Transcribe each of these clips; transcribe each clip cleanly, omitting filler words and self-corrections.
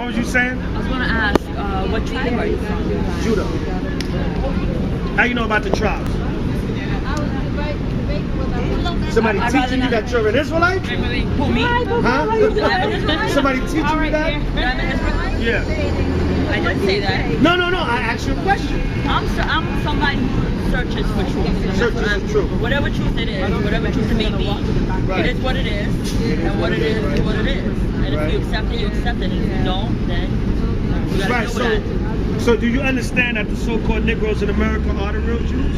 What was you saying? I was gonna ask, what tribe are you from? Judah. How you know about the tribes? Somebody teaching you that you're an Israelite? Who, me? Huh? Somebody teaching you that? I'm an Israelite? Yeah. I didn't say that. No. I asked you a question. I'm somebody who searches for truth. Searches for truth. Whatever truth it is, whatever truth it may be, Right. it is what it is, and what it is what it is. And if you accept it, you accept it. And if you don't, then you gotta Right. deal with that. So do you understand that the so-called Negroes in America are the real Jews?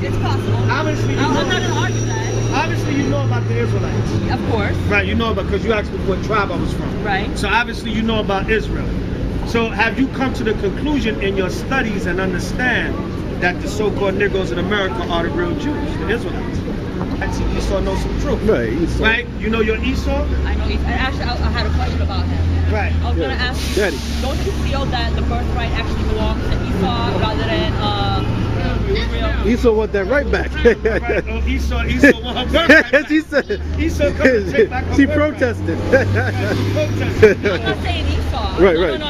It's possible. Obviously, I'm not gonna argue that. Obviously, you know about the Israelites. Of course. Right, you know because you asked me what tribe I was from. Right. So obviously you know about Israel. So have you come to the conclusion in your studies and understand that the so-called Negroes in America are the real Jews, the Israelites? Actually, Esau knows some truth. Right, Esau. Right? You know your Esau? I know. Actually, I had a question about him. Right. I was gonna ask you, Daddy. don't you feel that the birthright actually belongs to Esau rather than Israel? Esau want that right back. Right. Oh, Esau want her birthright back. She said. Esau come to take back her She birthright. protested. She protested. I'm not saying Esau. Right, no, right. No,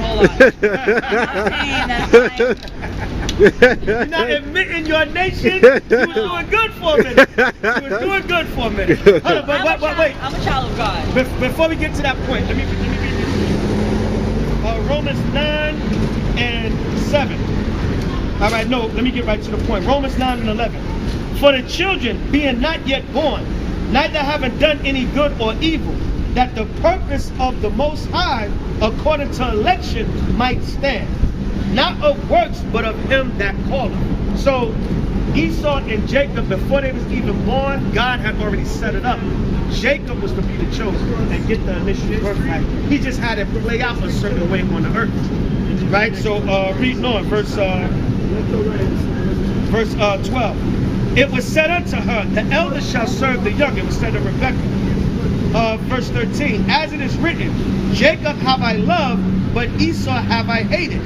hold on. I'm not saying that You're not admitting your nation. You was doing good for a minute. You was doing good for a minute. Hold on, but wait. I'm a child of God. Before we get to that point, let me read this. Romans 9 and 7. All right, no, let me get right to the point. Romans 9 and 11. For the children being not yet born, neither having done any good or evil, that the purpose of the Most High, according to election, might stand. Not of works, but of him that calleth. So Esau and Jacob, before they was even born, God had already set it up. Jacob was to be the chosen and get the initial birthright. He just had it play out a certain way on the earth. Right? So reading on, verse 12. It was said unto her, the elder shall serve the younger. It was said to Rebekah. Verse 13. As it is written, Jacob have I loved, but Esau have I hated.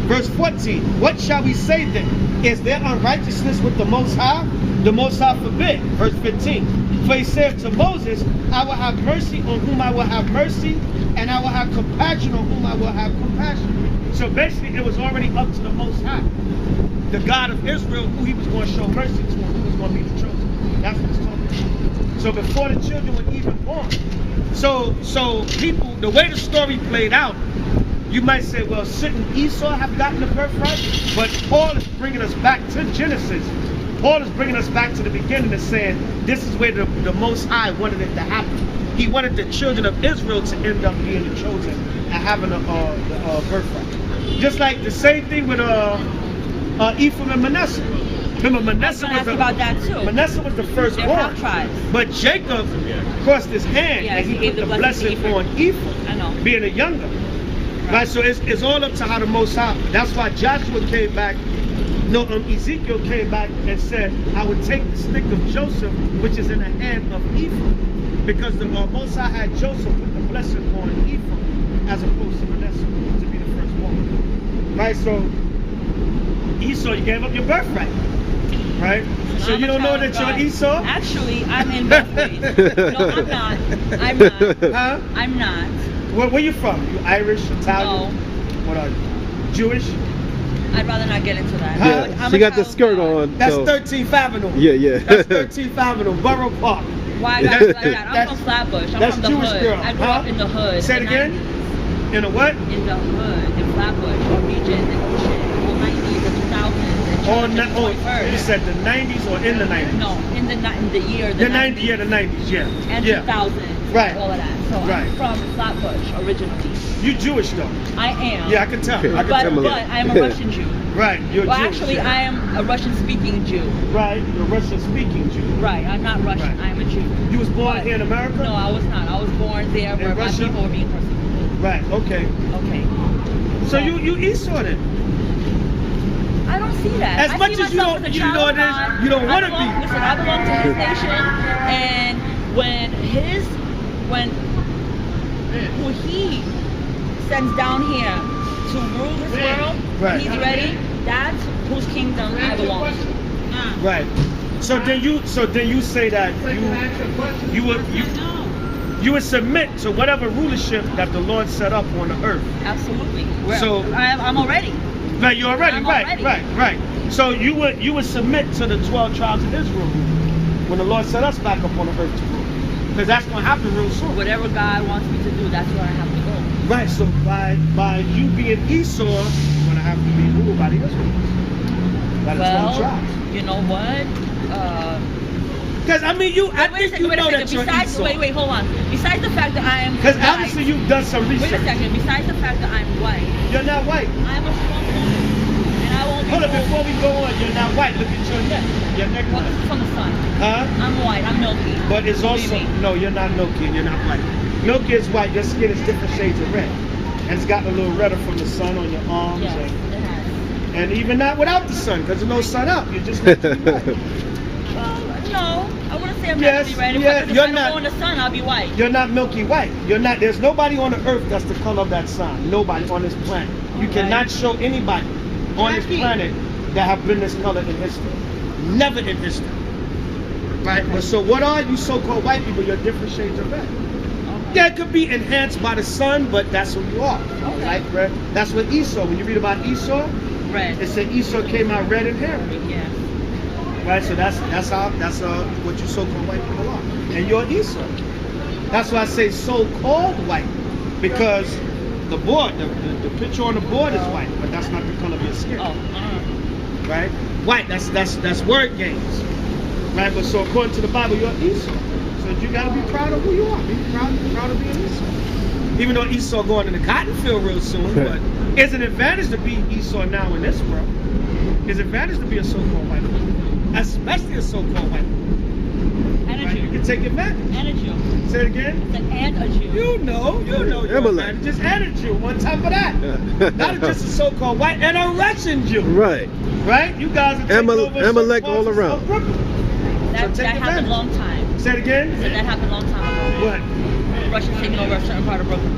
Verse 14, what shall we say then? Is there unrighteousness with the Most High? The Most High forbid. Verse 15, for he said to Moses, I will have mercy on whom I will have mercy, and I will have compassion on whom I will have compassion. So basically it was already up to the Most High, the God of Israel, who he was going to show mercy to and who was going to be the chosen. That's what it's talking about. So before the children were even born. So people, the way the story played out, you might say, well, shouldn't Esau have gotten the birthright? But Paul is bringing us back to Genesis. Paul is bringing us back to the beginning and saying, this is where the Most High wanted it to happen. He wanted the children of Israel to end up being the chosen and having the birthright. Just like the same thing with Ephraim and Manasseh. Remember, Manasseh was the firstborn. But Jacob crossed his hand and he put the blessing on Ephraim, being a younger. Right, so it's all up to how the Most High. That's why Joshua came back. Ezekiel came back and said, I would take the stick of Joseph, which is in the hand of Ephraim, because the Most High had Joseph with the blessing on Ephraim, as opposed to Manasseh to be the firstborn. Right, so Esau, you gave up your birthright. Right, so you don't know that you're Esau. Actually, I'm in both ways. No, I'm not. Huh? I'm not. Where you from? You Irish, Italian? No. What are you? Jewish? I'd rather not get into that. Yeah, she got the skirt on. That's so. 13th Avenue. Yeah. That's 13th Avenue, Borough Park. Why you gotta do like that? I'm from Flatbush. I'm from the Jewish hood. girl. I grew up in the hood. Say it again? In a what? In the hood, in Flatbush, or region, in Ocean, all 90s and 2000s. You said the 90s or in the 90s? No, in the year, the 90s. Yeah, the 90s, yeah. And 2000s. Right. All of that. So I'm from Flatbush originally. You Jewish though? I am. Yeah, I can tell. But I'm a Russian Jew. Right, you're Jewish. Actually, I am a Russian-speaking Jew. Right, you're a Russian-speaking Jew. Right, I'm not Russian. Right. I'm a Jew. You was born here in America? No, I was not. I was born there where my people were being persecuted. Right, okay. Okay. So you Esau then? I don't see that. As much as you don't want to be. Listen, I belong to his nation, and who he sends down here to rule this world, right. He's ready. That's whose kingdom I belong to. Right. So then you say that you You would submit to whatever rulership that the Lord set up on the earth. Absolutely. So- I'm already. Right, you're already, I'm right, already. right. So you would submit to the 12 tribes of Israel when the Lord set us back up on the earth to rule. Because that's going to happen real soon. Whatever God wants me to do, that's where I have to go. Right, so by you being Esau, you're going to have to be ruled by the Israelites. By the 12 tribes. You know what? Because, I mean, I think you know that you're Esau. Wait, hold on. Besides the fact that I am Because white, obviously you've done some wait a research. second. Besides the fact that I'm white, You're not white. I'm a strong woman, and I won't be. Hold on, before we go on, you're not white. Look at your neck. Your neck. Well, this is from the sun. Huh? I'm white. I'm milky. But it's What do also, you mean? no, you're not milky and you're not white. Milky is white, your skin is different shades of red. And it's gotten a little redder from the sun on your arms. Yes, it has. And even not without the sun, because there's no sun out. You're just naturally white. Well, no, I wouldn't say I'm Yes, naturally red. yeah, If you're I don't not- go in the sun, I'll be white. You're not milky white. You're not, there's nobody on the earth that's the color of that sun. Nobody on this planet. You Alright. cannot show anybody on this Jackie. planet that have been this color in history. Never in history. Right? But so what are you so-called white people? You're different shades of red. Okay. Yeah, it could be enhanced by the sun, but that's who you are. Okay. Right, red? That's what Esau, when you read about Esau, Red. it said Esau came out red and hairy. Yeah. Right? So that's what you so-called white people are. And you're Esau. That's why I say so-called white. Because the board, the picture on the board is white, but that's not the color of your skin. Oh. Right? White, that's word games. Right? But so according to the Bible, you're Esau. So you gotta be proud of who you are. Be proud of being Esau. Even though Esau going in the cotton field real soon, but it's an advantage to be Esau now in this world. It's an advantage to be a so-called white man, especially a so-called white man. And a Right? You Jew. can take advantage. And a Jew. Say it again. It's an and a Jew. You know your Amalek. advantages and a Jew on top of that. Not just a so-called white and a Russian Jew. Right. Right? You guys are taking over Amalek certain all parts around. of Brooklyn. That take happened advantage. a long time. Say it again. So that happened a long time ago. What? The Russians taking over a certain part of Brooklyn.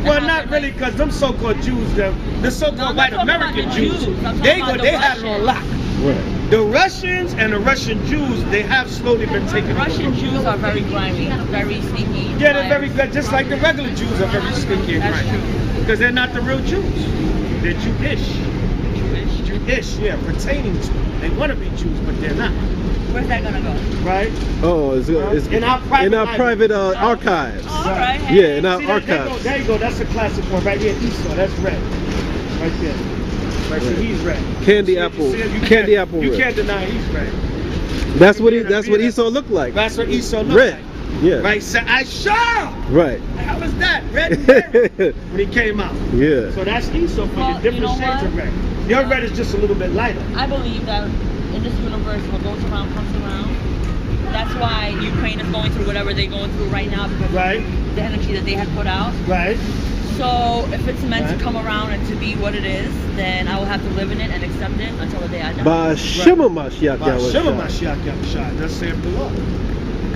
That Well, not happened, really, because them so-called Jews, the No, so-called I'm white not talking about American the Jews, Jews. I'm talking they about the they had it on Russians. lock. Right. The Russians and the Russian Jews, they have slowly been taken over. Russian Jews are very grimy, very sneaky. Yeah, they're very good, just like the regular Jews are very stinky and That's grimy. true. Because they're not the real Jews. They're Jewish. Jewish. Jewish, yeah, pertaining to. They want to be Jews, but they're not. Where's that gonna go? Right? Oh, it's In our private private archives. Oh, all right. Yeah, in our See, there you go, archives. there you go. That's a classic one right here. Esau, that's red. Right there. Right, see, he's red. Candy See, apple. see, you Candy can't- apple You red. can't deny he's red. That's what Esau looked like. That's what Esau looked Red. like. Yeah. Right, so I saw. Right. How was that? Red and red when he came out. Yeah. So that's Esau for Well, you. Different you know shades what? of red. Your red is just a little bit lighter. I believe that in this universe, what goes around comes around. That's why Ukraine is going through whatever they're going through right now because Right. of the energy that they had put out. Right. So if it's meant Right. to come around and to be what it is, then I will have to live in it and accept it until the day I die. By Shema Mashiach By Shema Yahweh. Mashiach Yahushua. Thus saith the Lord.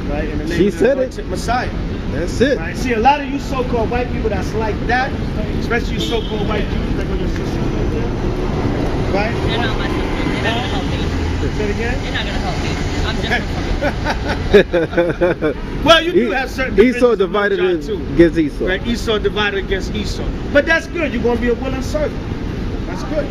Right. In the name She of the said it. anointed Messiah. That's it. Right. See, a lot of you so-called white people that's like that, especially you so-called white Jews, like on your sisters right there. Right? They're not my sisters. They're not gonna help me. Say it again. They're not gonna help me. I'm different from them. Well, you do have certain Esau divisions divided among y'all, too. against Esau. Right? Esau divided against Esau. But that's good. You're going to be a willing servant. That's good.